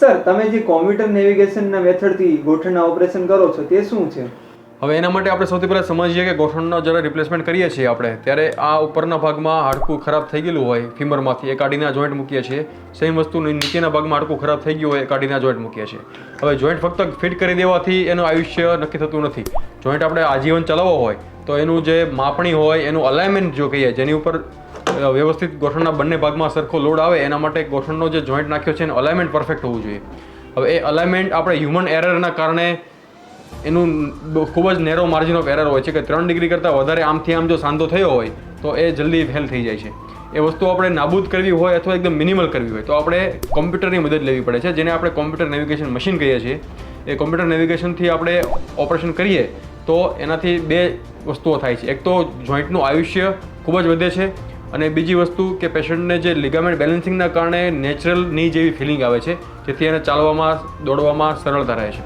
Sir, તમે જે computer નેવિગેશનના મેથડથી ગોઠણના operation કરો છો તે શું છે? હવે એના માટે આપણે સૌથી પહેલાં સમજીએ કે ગોઠણનો જ્યારે રિપ્લેસમેન્ટ કરીએ છીએ આપણે ત્યારે આ ઉપરના ભાગમાં હાડકું ખરાબ થઈ ગયેલું હોય ફીમરમાંથી એ કાઢીને આ જોઈન્ટ મૂકીએ છીએ. સેમ વસ્તુ નીચેના ભાગમાં હાડકું ખરાબ થઈ ગયું હોય એ કાઢીને આ જોઈન્ટ મૂકીએ છીએ. હવે જોઈન્ટ ફક્ત ફિટ કરી દેવાથી એનું આયુષ્ય નક્કી થતું નથી. જોઈન્ટ આપણે આજીવન ચલાવવો હોય તો એનું જે માપણી હોય એનું અલાઇનમેન્ટ જો કહીએ જેની ઉપર વ્યવસ્થિત ગોઠણના બંને ભાગમાં સરખો લોડ આવે એના માટે ગોઠણનો જે જોઈન્ટ નાખ્યો છે એનું અલાઇનમેન્ટ પરફેક્ટ હોવું જોઈએ. હવે એ અલાઇનમેન્ટ આપણે હ્યુમન એરરના કારણે એનું ખૂબ જ નેરો માર્જિન ઓફ એરર હોય છે કે 3 ડિગ્રી કરતાં વધારે આમથી આમ જો સાંધો થયો હોય તો એ જલ્દી ફેલ થઈ જાય છે. એ વસ્તુ આપણે નાબૂદ કરવી હોય અથવા એકદમ મિનિમલ કરવી હોય તો આપણે કોમ્પ્યુટરની મદદ લેવી પડે છે, જેને આપણે કોમ્પ્યુટર નેવિગેશન મશીન કહીએ છીએ. એ કોમ્પ્યુટર નેવિગેશનથી આપણે ઓપરેશન કરીએ તો એનાથી બે વસ્તુઓ થાય છે. એક તો જોઈન્ટનું આયુષ્ય ખૂબ જ વધે છે અને બીજી વસ્તુ કે પેશન્ટને જે લિગામેન્ટ બેલેન્સિંગના કારણે નેચરલ ની જેવી ફિલિંગ આવે છે જેથી એને ચાલવામાં દોડવામાં સરળતા રહે છે.